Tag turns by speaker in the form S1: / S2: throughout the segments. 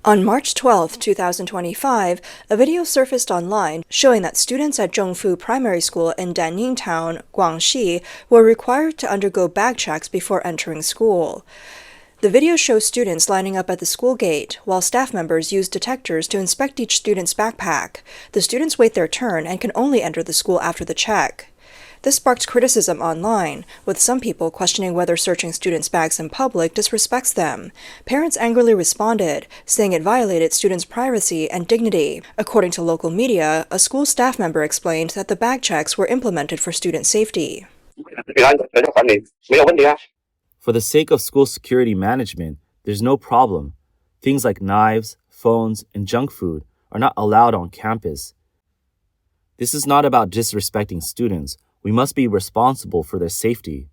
S1: On March 12, 2025, a video surfaced online showing that students at Zhongfu Primary School in Danning Town, Guangxi, were required to undergo bag checks before entering school. The video shows students lining up at the school gate, while staff members use detectors to inspect each student's backpack. The students wait their turn and can only enter the school after the check. This sparked criticism online, with some people questioning whether searching students' bags in public disrespects them. Parents angrily responded, saying it violated students' privacy and dignity. According to local media, a school staff member explained that the bag checks were implemented for student safety.
S2: For the sake of school security management, there's no problem. Things like knives, phones, and junk food are not allowed on campus. This is not about disrespecting students. We must be responsible for their safety.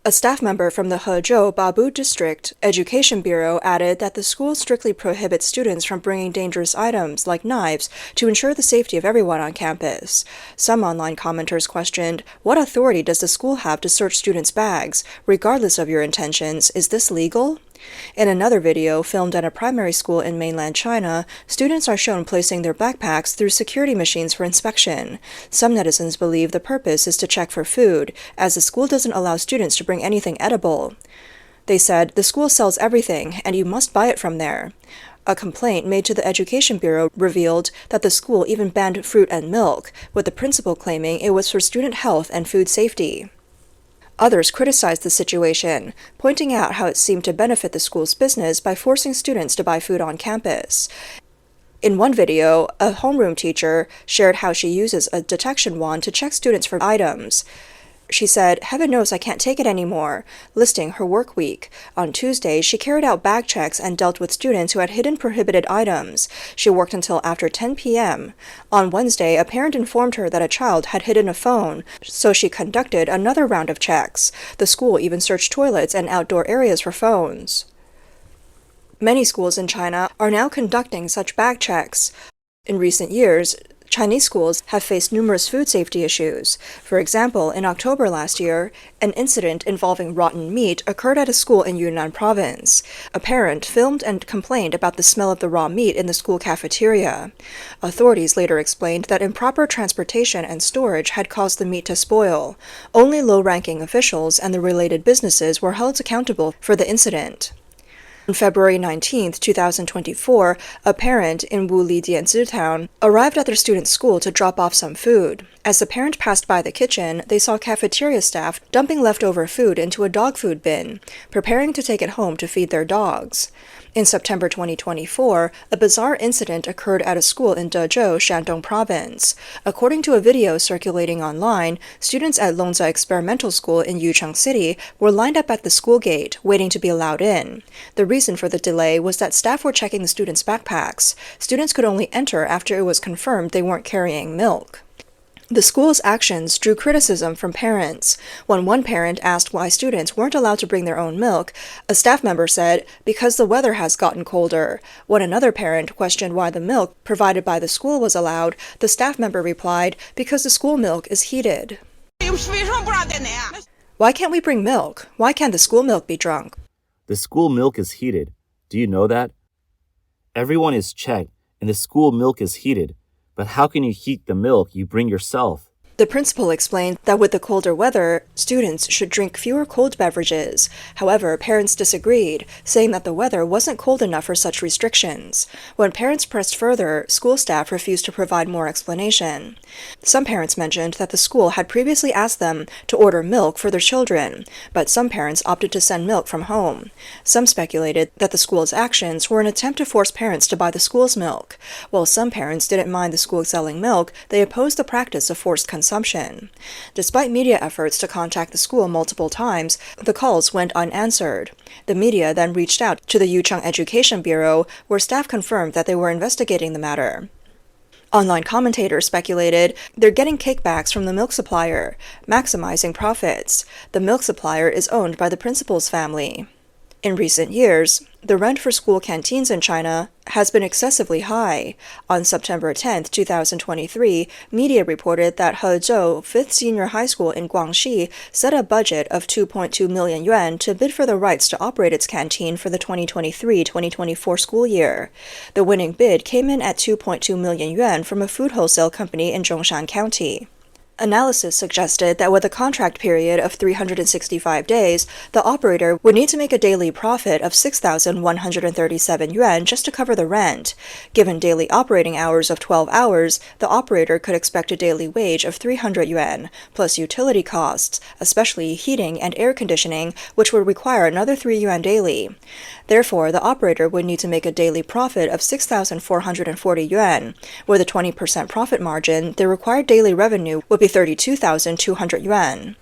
S1: A staff member from the Hezhou Babu District Education Bureau added that the school strictly prohibits students from bringing dangerous items like knives to ensure the safety of everyone on campus. Some online commenters questioned, what authority does the school have to search students' bags? Regardless of your intentions, is this legal? In another video filmed at a primary school in mainland China, students are shown placing their backpacks through security machines for inspection. Some netizens believe the purpose is to check for food, as the school doesn't allow students to bring anything edible. They said, the school sells everything, and you must buy it from there. A complaint made to the Education Bureau revealed that the school even banned fruit and milk, with the principal claiming it was for student health and food safety. Others criticized the situation, pointing out how it seemed to benefit the school's business by forcing students to buy food on campus. In one video, a homeroom teacher shared how she uses a detection wand to check students for items. She said, "Heaven knows I can't take it anymore," listing her work week. On Tuesday, she carried out bag checks and dealt with students who had hidden prohibited items. She worked until after 10 p.m. On Wednesday, a parent informed her that a child had hidden a phone, so she conducted another round of checks. The school even searched toilets and outdoor areas for phones. Many schools in China are now conducting such bag checks. In recent years, Chinese schools have faced numerous food safety issues. For example, in October last year, an incident involving rotten meat occurred at a school in Yunnan province. A parent filmed and complained about the smell of the raw meat in the school cafeteria. Authorities later explained that improper transportation and storage had caused the meat to spoil. Only low-ranking officials and the related businesses were held accountable for the incident. On February 19, 2024, a parent in Wuli Dianzi town arrived at their student's school to drop off some food. As the parent passed by the kitchen, they saw cafeteria staff dumping leftover food into a dog food bin, preparing to take it home to feed their dogs. In September 2024, a bizarre incident occurred at a school in Dezhou, Shandong Province. According to a video circulating online, students at Longza Experimental School in Hezhou City were lined up at the school gate, waiting to be allowed in. The reason for the delay was that staff were checking the students' backpacks. Students could only enter after it was confirmed they weren't carrying milk. The school's actions drew criticism from parents. When one parent asked why students weren't allowed to bring their own milk, a staff member said, "Because the weather has gotten colder." When another parent questioned why the milk provided by the school was allowed, the staff member replied, "Because the school milk is heated." Why can't we bring milk? Why can't the school milk be drunk?
S2: The school milk is heated. Do you know that? Everyone is checked, and the school milk is heated. But how can you heat the milk you bring yourself?
S1: The principal explained that with the colder weather, students should drink fewer cold beverages. However, parents disagreed, saying that the weather wasn't cold enough for such restrictions. When parents pressed further, school staff refused to provide more explanation. Some parents mentioned that the school had previously asked them to order milk for their children, but some parents opted to send milk from home. Some speculated that the school's actions were an attempt to force parents to buy the school's milk. While some parents didn't mind the school selling milk, they opposed the practice of forced consumption. Despite media efforts to contact the school multiple times, the calls went unanswered. The media then reached out to the Yucheng Education Bureau, where staff confirmed that they were investigating the matter. Online commentators speculated they're getting kickbacks from the milk supplier, maximizing profits. The milk supplier is owned by the principal's family. In recent years, the rent for school canteens in China has been excessively high. On September 10, 2023, media reported that Hezhou 5th Senior High School in Guangxi set a budget of 2.2 million yuan to bid for the rights to operate its canteen for the 2023-2024 school year. The winning bid came in at 2.2 million yuan from a food wholesale company in Zhongshan County. Analysis suggested that with a contract period of 365 days, the operator would need to make a daily profit of 6,137 yuan just to cover the rent. Given daily operating hours of 12 hours, the operator could expect a daily wage of 300 yuan, plus utility costs, especially heating and air conditioning, which would require another 3 yuan daily. Therefore, the operator would need to make a daily profit of 6,440 yuan. With a 20% profit margin, the required daily revenue would be 32,200 yuan.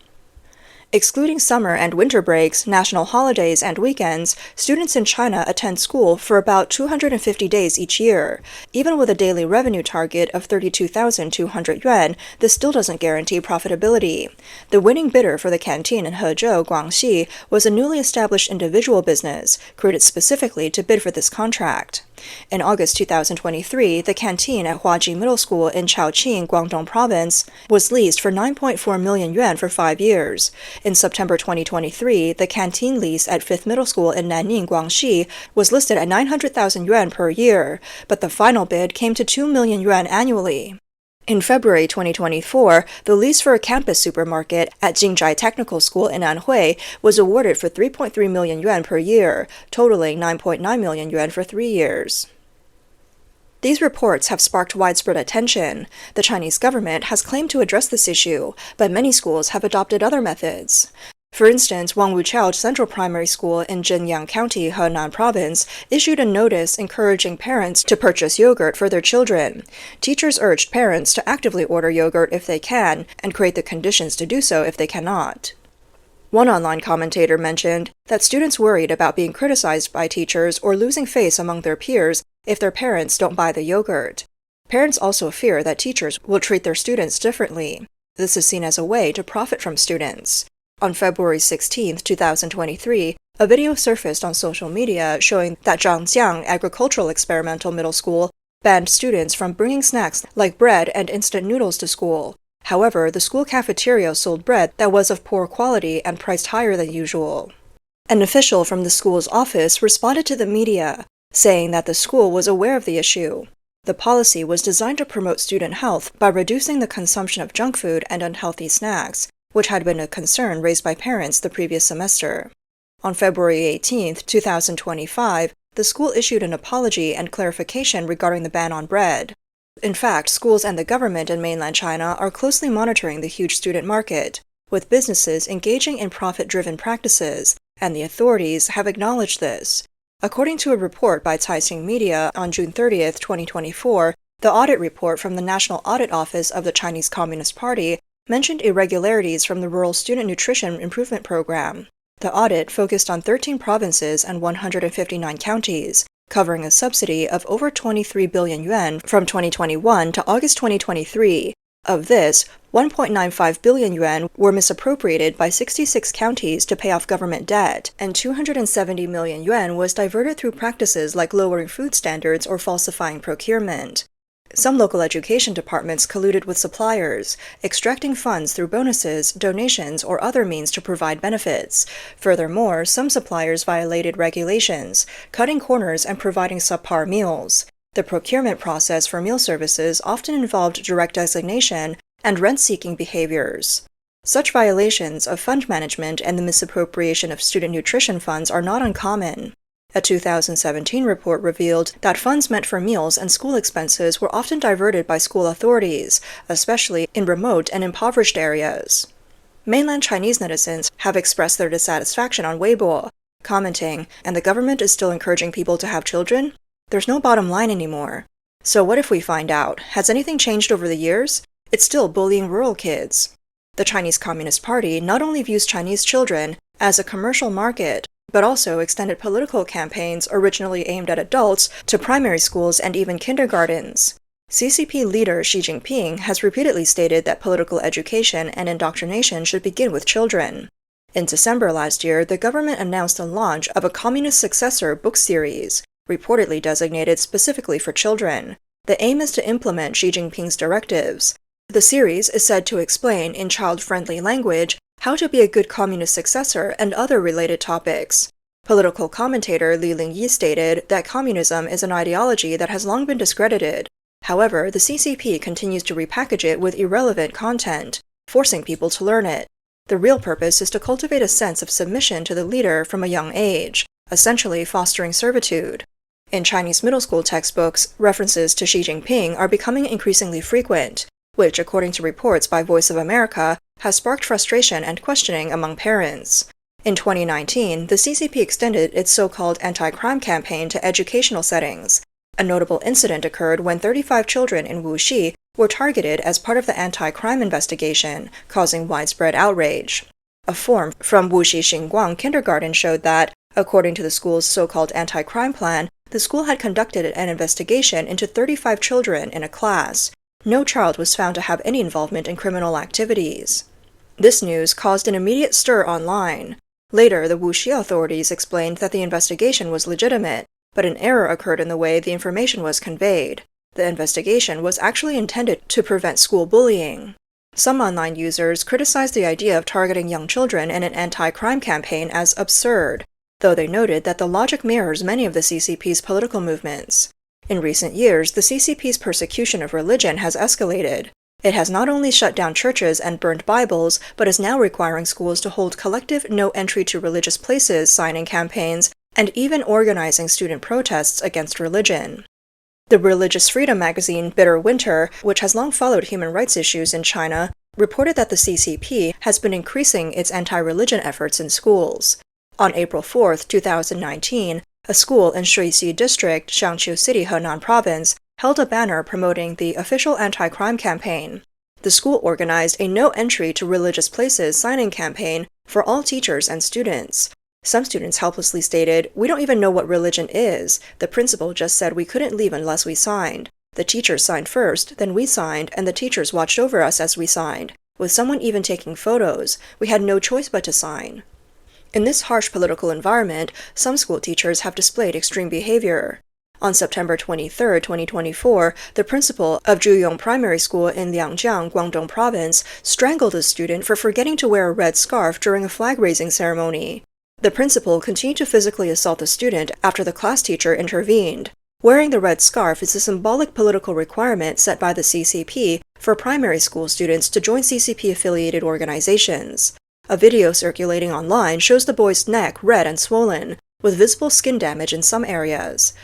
S1: Excluding summer and winter breaks, national holidays, and weekends, students in China attend school for about 250 days each year. Even with a daily revenue target of 32,200 yuan, this still doesn't guarantee profitability. The winning bidder for the canteen in Hezhou, Guangxi, was a newly established individual business, created specifically to bid for this contract. In August 2023, the canteen at Huaji Middle School in Chaoqing, Guangdong Province, was leased for 9.4 million yuan for 5 years. In September 2023, the canteen lease at 5th Middle School in Nanning, Guangxi, was listed at 900,000 yuan per year, but the final bid came to 2 million yuan annually. In February 2024, the lease for a campus supermarket at Jinzhai Technical School in Anhui was awarded for 3.3 million yuan per year, totaling 9.9 million yuan for 3 years. These reports have sparked widespread attention. The Chinese government has claimed to address this issue, but many schools have adopted other methods. For instance, Zhongfu Central Primary School in Zhenyang County, Henan Province, issued a notice encouraging parents to purchase yogurt for their children. Teachers urged parents to actively order yogurt if they can, and create the conditions to do so if they cannot. One online commentator mentioned that students worried about being criticized by teachers or losing face among their peers if their parents don't buy the yogurt. Parents also fear that teachers will treat their students differently. This is seen as a way to profit from students. On February 16, 2023, a video surfaced on social media showing that Zhangjiang Agricultural Experimental Middle School banned students from bringing snacks like bread and instant noodles to school. However, the school cafeteria sold bread that was of poor quality and priced higher than usual. An official from the school's office responded to the media, saying that the school was aware of the issue. The policy was designed to promote student health by reducing the consumption of junk food and unhealthy snacks, which had been a concern raised by parents the previous semester. On February 18, 2025, the school issued an apology and clarification regarding the ban on bread. In fact, schools and the government in mainland China are closely monitoring the huge student market, with businesses engaging in profit-driven practices, and the authorities have acknowledged this. According to a report by Caixin Media on June 30, 2024, the audit report from the National Audit Office of the Chinese Communist Party mentioned irregularities from the Rural Student Nutrition Improvement Program. The audit focused on 13 provinces and 159 counties, covering a subsidy of over 23 billion yuan from 2021 to August 2023. Of this, 1.95 billion yuan were misappropriated by 66 counties to pay off government debt, and 270 million yuan was diverted through practices like lowering food standards or falsifying procurement. Some local education departments colluded with suppliers, extracting funds through bonuses, donations, or other means to provide benefits. Furthermore, some suppliers violated regulations, cutting corners and providing subpar meals. The procurement process for meal services often involved direct designation and rent-seeking behaviors. Such violations of fund management and the misappropriation of student nutrition funds are not uncommon. A 2017 report revealed that funds meant for meals and school expenses were often diverted by school authorities, especially in remote and impoverished areas. Mainland Chinese netizens have expressed their dissatisfaction on Weibo, commenting, "And the government is still encouraging people to have children? There's no bottom line anymore. So what if we find out? Has anything changed over the years? It's still bullying rural kids." The Chinese Communist Party not only views Chinese children as a commercial market, but also extended political campaigns originally aimed at adults to primary schools and even kindergartens. CCP leader Xi Jinping has repeatedly stated that political education and indoctrination should begin with children. In December last year, the government announced the launch of a communist successor book series, reportedly designated specifically for children. The aim is to implement Xi Jinping's directives. The series is said to explain, in child-friendly language, how to be a good communist successor and other related topics. Political commentator Li Lingyi stated that communism is an ideology that has long been discredited. However, the CCP continues to repackage it with irrelevant content, forcing people to learn it. The real purpose is to cultivate a sense of submission to the leader from a young age, essentially fostering servitude. In Chinese middle school textbooks, references to Xi Jinping are becoming increasingly frequent, which, according to reports by Voice of America, has sparked frustration and questioning among parents. In 2019, the CCP extended its so-called anti-crime campaign to educational settings. A notable incident occurred when 35 children in Wuxi were targeted as part of the anti-crime investigation, causing widespread outrage. A form from Wuxi Xinguang Kindergarten showed that, according to the school's so-called anti-crime plan, the school had conducted an investigation into 35 children in a class. No child was found to have any involvement in criminal activities. This news caused an immediate stir online. Later, the Wuxi authorities explained that the investigation was legitimate, but an error occurred in the way the information was conveyed. The investigation was actually intended to prevent school bullying. Some online users criticized the idea of targeting young children in an anti-crime campaign as absurd, though they noted that the logic mirrors many of the CCP's political movements. In recent years, the CCP's persecution of religion has escalated. It has not only shut down churches and burned Bibles, but is now requiring schools to hold collective no entry to religious places signing campaigns and even organizing student protests against religion. The religious freedom magazine Bitter Winter, which has long followed human rights issues in China, reported that the CCP has been increasing its anti-religion efforts in schools. On April 4, 2019, a school in Shuixi District, Zhongfu City, Henan Province, held a banner promoting the official anti-crime campaign. The school organized a no entry to religious places signing campaign for all teachers and students. Some students helplessly stated, "We don't even know what religion is. The principal just said we couldn't leave unless we signed. The teachers signed first, then we signed, and the teachers watched over us as we signed, with someone even taking photos. We had no choice but to sign." In this harsh political environment, some school teachers have displayed extreme behavior. On September 23, 2024, the principal of Zhongfu Primary School in Liangjiang, Guangdong Province, strangled a student for forgetting to wear a red scarf during a flag-raising ceremony. The principal continued to physically assault the student after the class teacher intervened. Wearing the red scarf is a symbolic political requirement set by the CCP for primary school students to join CCP-affiliated organizations. A video circulating online shows the boy's neck red and swollen, with visible skin damage in some areas.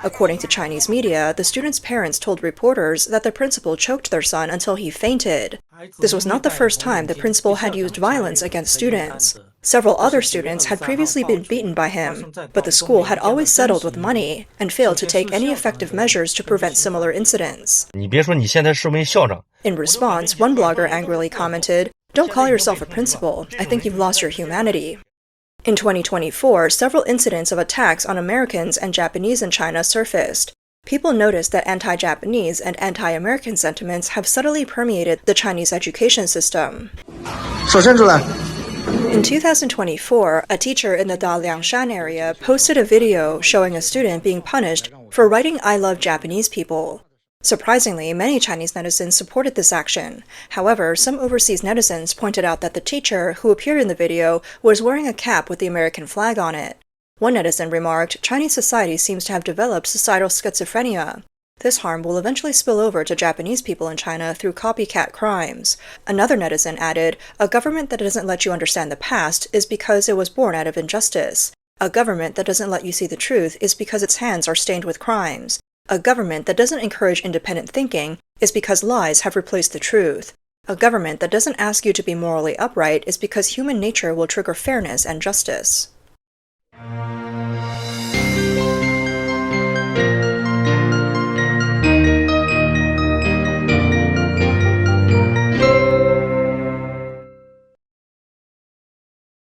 S1: According to Chinese media, the student's parents told reporters that the principal choked their son until he fainted. This was not the first time the principal had used violence against students. Several other students had previously been beaten by him, but the school had always settled with money and failed to take any effective measures to prevent similar incidents. In response, one blogger angrily commented, "Don't call yourself a principal. I think you've lost your humanity." In 2024, several incidents of attacks on Americans and Japanese in China surfaced. People noticed that anti-Japanese and anti-American sentiments have subtly permeated the Chinese education system. In 2024, a teacher in the Daliangshan area posted a video showing a student being punished for writing "I love Japanese people." Surprisingly, many Chinese netizens supported this action. However, some overseas netizens pointed out that the teacher, who appeared in the video, was wearing a cap with the American flag on it. One netizen remarked, "Chinese society seems to have developed societal schizophrenia. This harm will eventually spill over to Japanese people in China through copycat crimes." Another netizen added, "A government that doesn't let you understand the past is because it was born out of injustice. A government that doesn't let you see the truth is because its hands are stained with crimes. A government that doesn't encourage independent thinking is because lies have replaced the truth. A government that doesn't ask you to be morally upright is because human nature will trigger fairness and justice."